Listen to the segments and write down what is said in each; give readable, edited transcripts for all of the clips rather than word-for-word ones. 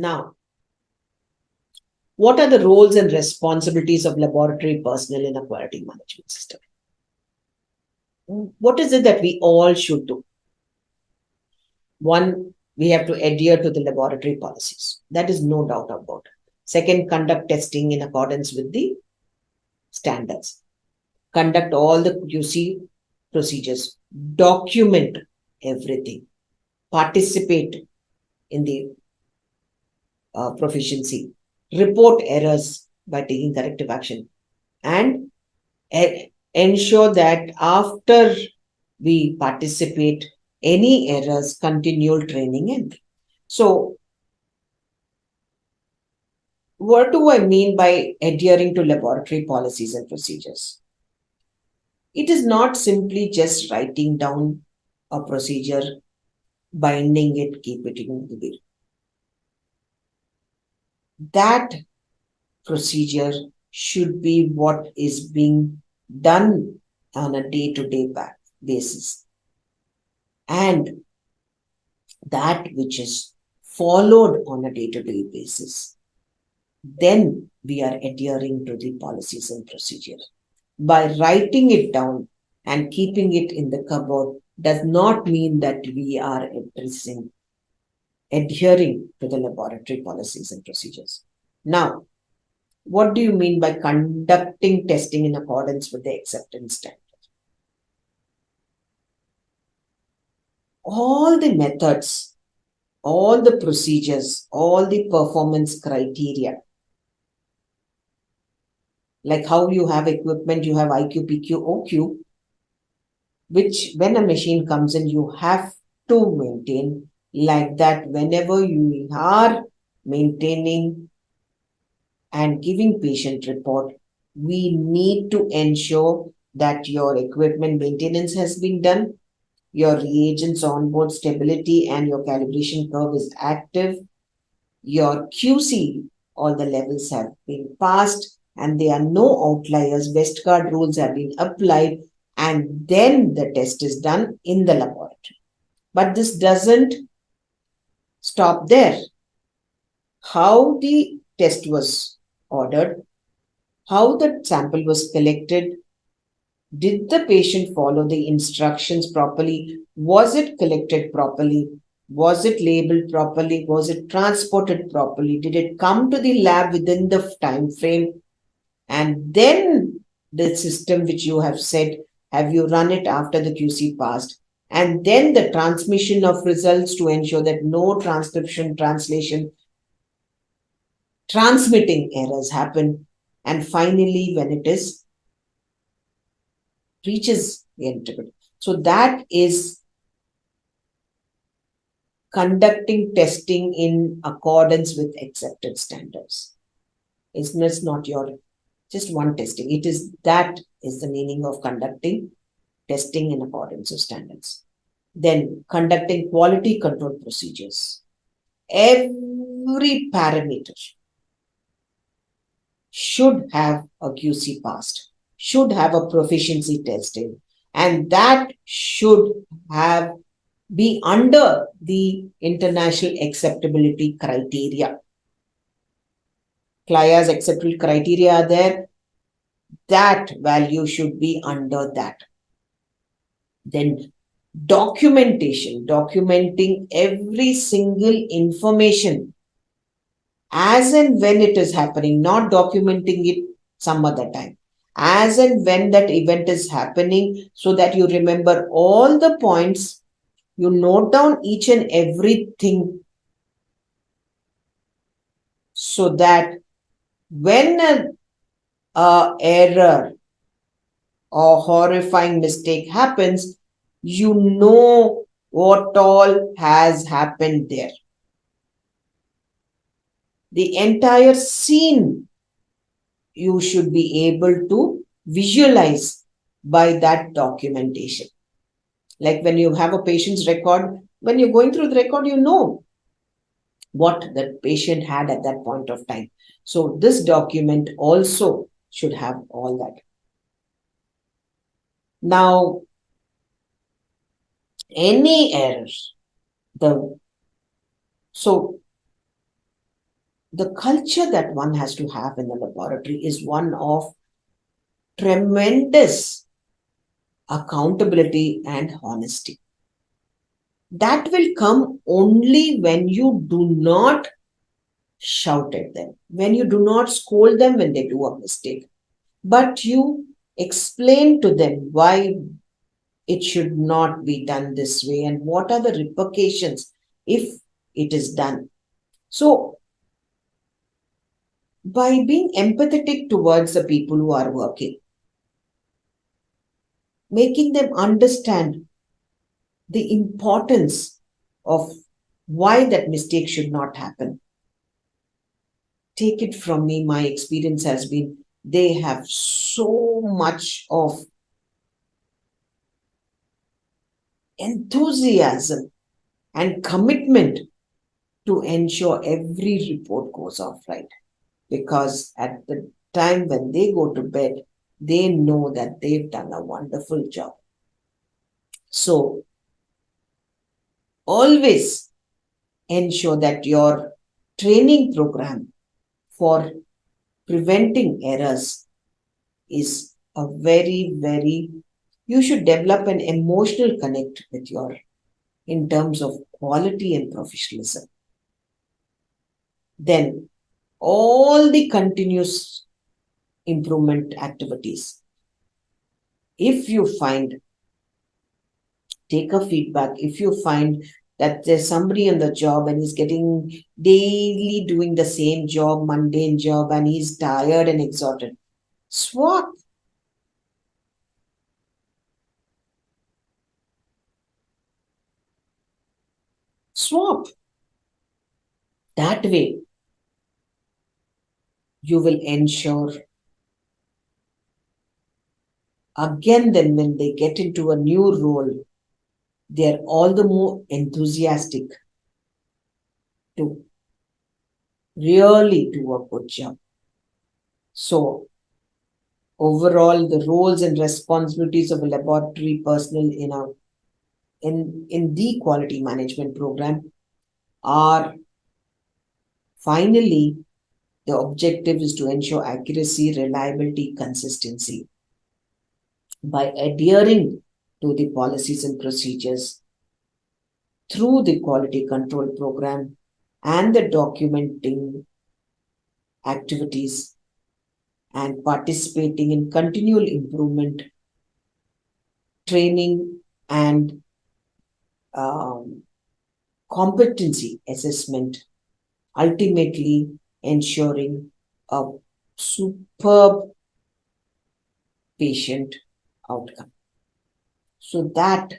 Now, what are the roles and responsibilities of laboratory personnel in a quality management system? What is it that we all should do? One, we have to adhere to the laboratory policies. That is no doubt about it. Second, conduct testing in accordance with the standards. Conduct all the QC procedures. Document everything. Participate in the proficiency. Report errors by taking corrective action. And ensure that after we participate, any errors, continual training and so what do I mean by adhering to laboratory policies and procedures? It is not simply just writing down a procedure, binding it, keep it in the will. That procedure should be what is being done on a day-to-day basis. And that which is followed on a day-to-day basis, then we are adhering to the policies and procedures. By writing it down and keeping it in the cupboard does not mean that we are adhering to the laboratory policies and procedures. Now, what do you mean by conducting testing in accordance with the acceptance standard? All the methods, all the procedures, all the performance criteria, like how you have equipment, you have IQ, PQ, OQ, which when a machine comes in, you have to maintain like that. Whenever you are maintaining and giving patient report, we need to ensure that your equipment maintenance has been done, your reagents onboard stability and your calibration curve is active, your QC, all the levels have been passed, and there are no outliers, Westcard rules have been applied, and then the test is done in the laboratory. But this doesn't stop there. How the test was ordered, how the sample was collected, did the patient follow the instructions properly? Was it collected properly? Was it labeled properly? Was it transported properly? Did it come to the lab within the time frame? And then the system which you have said, have you run it after the QC passed? And then the transmission of results to ensure that no transcription, translation, transmitting errors happen. And finally, when it is reaches the integrity. So that is conducting testing in accordance with accepted standards. It's not your just one testing. It is that is the meaning of conducting testing in accordance with standards. Then conducting quality control procedures. Every parameter should have a QC passed, should have a proficiency testing, and that should have be under the international acceptability criteria. CLIA's acceptability criteria are there. That value should be under that. Then documentation, documenting every single information as and when it is happening, not documenting it some other time. As and when that event is happening, so that you remember all the points, you note down each and everything, so that when an error or horrifying mistake happens, you know what all has happened there. The entire scene you should be able to visualize by that documentation. Like when you have a patient's record, when you're going through the record, you know what the patient had at that point of time. So this document also should have all that. Now, any error, so The culture that one has to have in the laboratory is one of tremendous accountability and honesty. That will come only when you do not shout at them, when you do not scold them when they do a mistake, but you explain to them why it should not be done this way and what are the repercussions if it is done. So, by being empathetic towards the people who are working, making them understand the importance of why that mistake should not happen. Take it from me, my experience has been they have so much of enthusiasm and commitment to ensure every report goes off right. Because at the time when they go to bed, they know that they've done a wonderful job. So always ensure that your training program for preventing errors is a very, you should develop an emotional connect with your in terms of quality and professionalism. Then all the continuous improvement activities. If you find, take a feedback. If you find that there's somebody in the job and he's getting daily doing the same job, mundane job, and he's tired and exhausted, swap. Swap. That way, you will ensure again, then when they get into a new role, they're all the more enthusiastic to really do a good job. So, overall, the roles and responsibilities of a laboratory personnel in the quality management program are finally the objective is to ensure accuracy, reliability, consistency by adhering to the policies and procedures through the quality control program and the documenting activities and participating in continual improvement training and um, competency assessment, ultimately ensuring a superb patient outcome. So that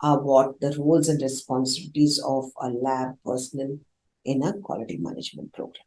are what the roles and responsibilities of a lab personnel in a quality management program.